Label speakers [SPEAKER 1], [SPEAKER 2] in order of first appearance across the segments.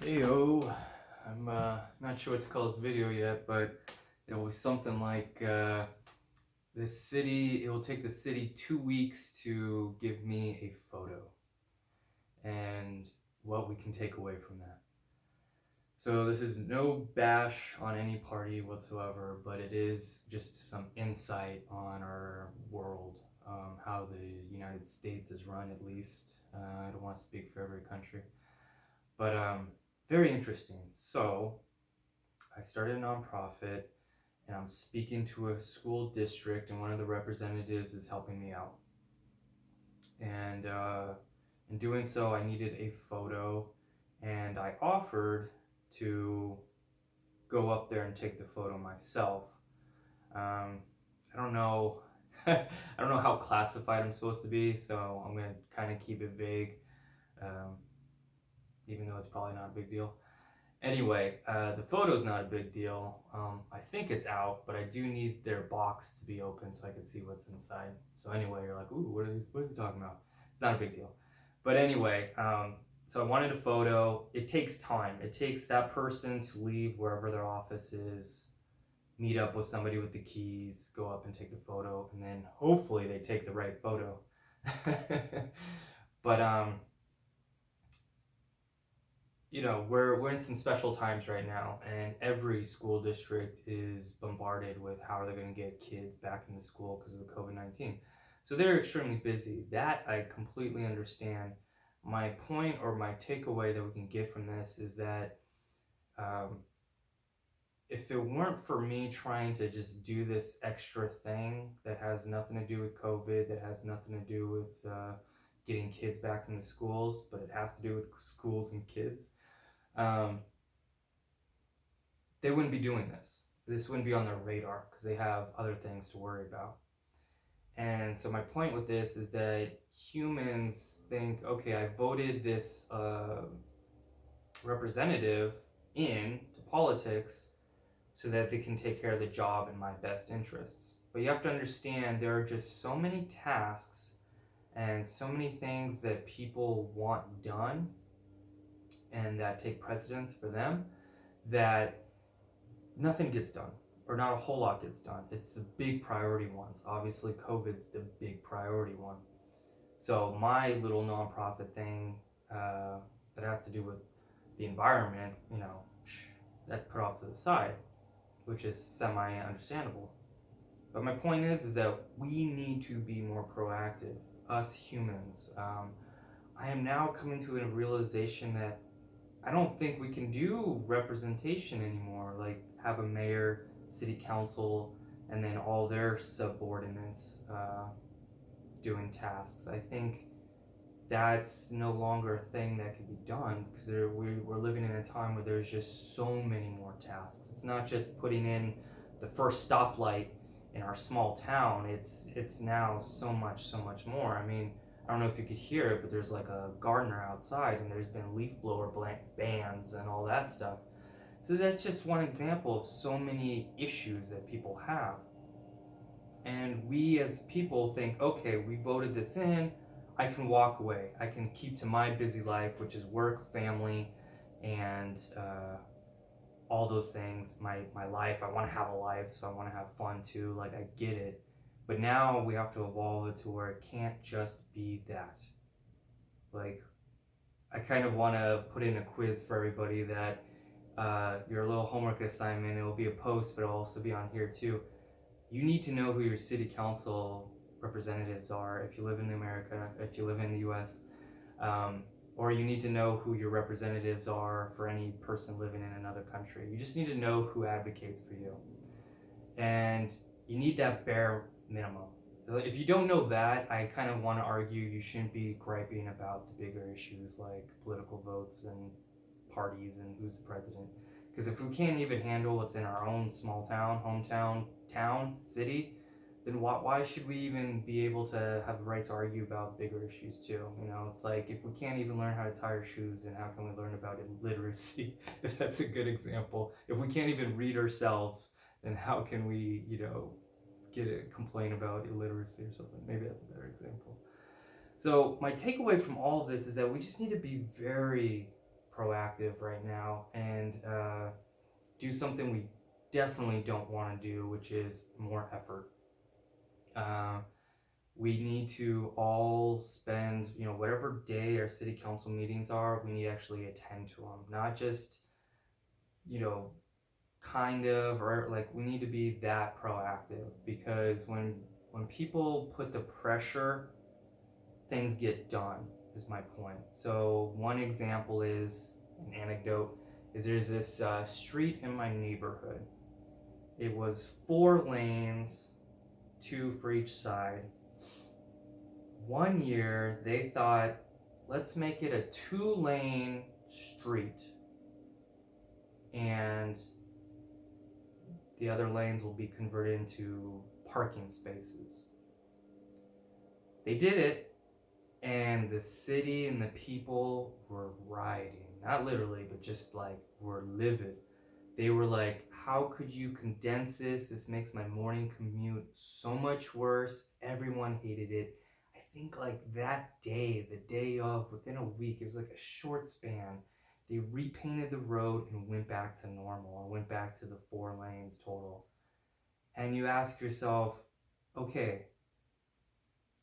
[SPEAKER 1] Heyo, I'm not sure what to call this video yet, but it was something like it will take the city 2 weeks to give me a photo and what we can take away from that. So this is no bash on any party whatsoever, but it is just some insight on our world, how the United States is run at least. I don't want to speak for every country, but very interesting. So I started a nonprofit and I'm speaking to a school district, and one of the representatives is helping me out. And in doing so, I needed a photo, and I offered to go up there and take the photo myself. I don't know. I don't know how classified I'm supposed to be, so I'm gonna kind of keep it vague, um, even though it's probably not a big deal. Anyway, the photo's not a big deal. I think it's out, but I do need their box to be open so I can see what's inside. So anyway, you're like, ooh, what are they talking about? It's not a big deal. But anyway, so I wanted a photo. It takes time. It takes that person to leave wherever their office is, meet up with somebody with the keys, go up and take the photo, and then hopefully they take the right photo. But we're in some special times right now, and every school district is bombarded with how are they going to get kids back into school because of the COVID-19. So they're extremely busy. That I completely understand. My point or my takeaway that we can get from this is that um, if it weren't for me trying to just do this extra thing that has nothing to do with COVID, that has nothing to do with getting kids back into schools, but it has to do with schools and kids, um, they wouldn't be doing this. This wouldn't be on their radar because they have other things to worry about. And so my point with this is that humans think, okay, I voted this representative in to politics so that they can take care of the job in my best interests. But you have to understand there are just so many tasks and so many things that people want done and that take precedence for them that nothing gets done, or not a whole lot gets done. It's the big priority ones. Obviously, COVID's the big priority one. So my little nonprofit thing that has to do with the environment, that's put off to the side, which is semi-understandable. But my point is that we need to be more proactive, us humans. I am now coming to a realization that I don't think we can do representation anymore, like have a mayor, city council, and then all their subordinates doing tasks. I think that's no longer a thing that can be done because we're living in a time where there's just so many more tasks. It's not just putting in the first stoplight in our small town. It's now so much more. I mean, I don't know if you could hear it, but there's like a gardener outside, and there's been leaf blower bans and all that stuff. So that's just one example of so many issues that people have. And we as people think, okay, we voted this in, I can walk away. I can keep to my busy life, which is work, family, and all those things. My life, I want to have a life, so I want to have fun too. Like, I get it. But now we have to evolve it to where it can't just be that. Like, I kind of want to put in a quiz for everybody that your little homework assignment, it will be a post, but it'll also be on here too. You need to know who your city council representatives are if you live in America, if you live in the US, or you need to know who your representatives are for any person living in another country. You just need to know who advocates for you. And you need that bare minimum. If you don't know that, I kind of want to argue you shouldn't be griping about the bigger issues like political votes and parties and who's the president. Because if we can't even handle what's in our own small town, hometown, town, city, then why should we even be able to have the right to argue about bigger issues too? It's like if we can't even learn how to tie our shoes, then how can we learn about illiteracy? If that's a good example. If we can't even read ourselves, then how can we, get a complaint about illiteracy or something? Maybe that's a better example. So my takeaway from all of this is that we just need to be very proactive right now and do something we definitely don't want to do, which is more effort. Uh, we need to all spend, whatever day our city council meetings are, we need to actually attend to them, not just, you know, kind of, or like we need to be that proactive, because when people put the pressure, things get done, is my point. So one example is an anecdote is there's this street in my neighborhood. It was 4 lanes, two for each side. One year they thought, let's make it a 2-lane street, and the other lanes will be converted into parking spaces. They did it, and the city and the people were rioting. Not literally, but just like were livid. They were like, how could you condense this? This makes my morning commute so much worse. Everyone hated it. I think like that day, the day of, within a week, it was like a short span. They repainted the road and went back to normal, or went back to the 4 lanes total. And you ask yourself, okay,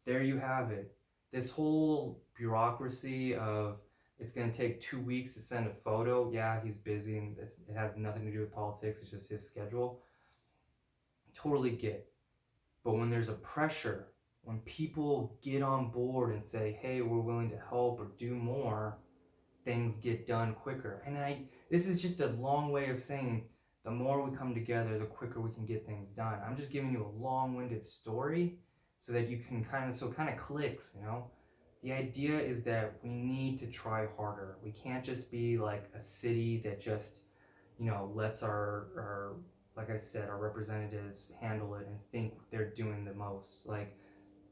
[SPEAKER 1] there you have it. This whole bureaucracy of it's going to take 2 weeks to send a photo. Yeah, he's busy and it has nothing to do with politics. It's just his schedule. Totally get. But when there's a pressure, when people get on board and say, hey, we're willing to help or do more, things get done quicker. And this is just a long way of saying the more we come together, the quicker we can get things done. I'm just giving you a long-winded story so that you can kind of clicks, The idea is that we need to try harder. We can't just be like a city that just, lets our like I said, our representatives handle it and think they're doing the most. Like,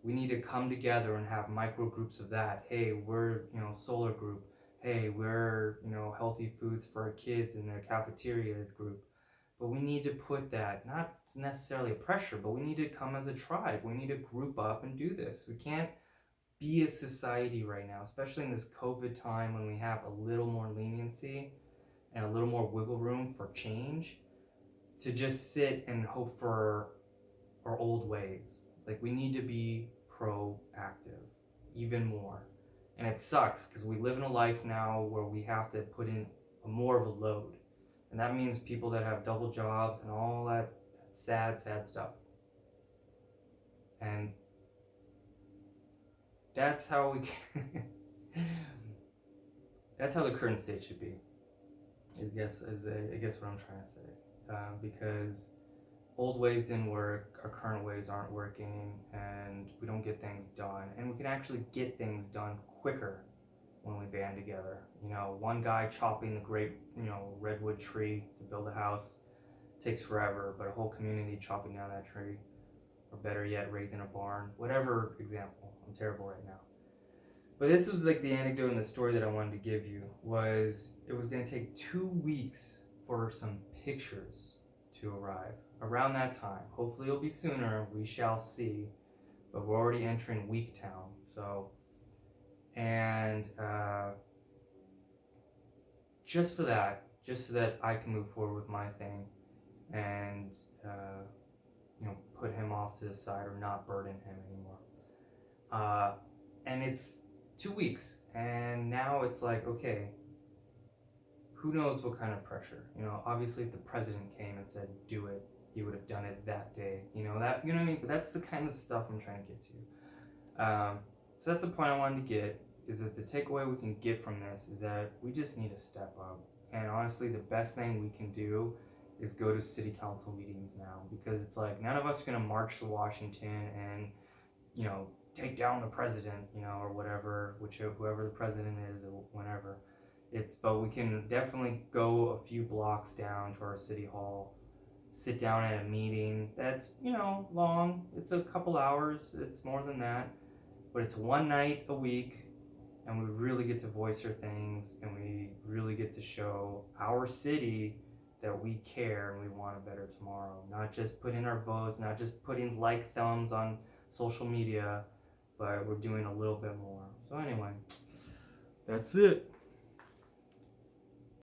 [SPEAKER 1] we need to come together and have micro groups of that. Hey, we're, solar group. Hey, we're, healthy foods for our kids in the cafeterias group. But we need to put that, not necessarily a pressure, but we need to come as a tribe. We need to group up and do this. We can't be a society right now, especially in this COVID time when we have a little more leniency and a little more wiggle room for change, to just sit and hope for our old ways. Like, we need to be proactive even more. And it sucks because we live in a life now where we have to put in more of a load. And that means people that have double jobs and all that sad stuff. And that's how we can that's how the current state should be. I guess what I'm trying to say. Because old ways didn't work, our current ways aren't working, and we don't get things done. And we can actually get things done quicker when we band together. One guy chopping the great, redwood tree to build a house takes forever, but a whole community chopping down that tree, or better yet, raising a barn, whatever example. I'm terrible right now. But this was like the anecdote and the story that I wanted to give you, was it was going to take 2 weeks for some pictures to arrive around that time. Hopefully it'll be sooner, we shall see, but we're already entering Weektown. So, and just so that I can move forward with my thing and put him off to the side or not burden him anymore. And it's 2 weeks, and now it's like, okay, who knows what kind of pressure. Obviously if the president came and said do it, he would have done it that day. That, you know what I mean? But that's the kind of stuff I'm trying to get to. So that's the point I wanted to get, is that the takeaway we can get from this is that we just need to step up. And honestly, the best thing we can do is go to city council meetings now, because it's like none of us are going to march to Washington and, take down the president, or whatever, whoever the president is, or whenever. But we can definitely go a few blocks down to our city hall, sit down at a meeting that's, long. It's a couple hours, it's more than that, but it's one night a week, and we really get to voice our things, and we really get to show our city that we care and we want a better tomorrow. Not just put in our votes, not just putting like thumbs on social media, but we're doing a little bit more. So anyway, that's it.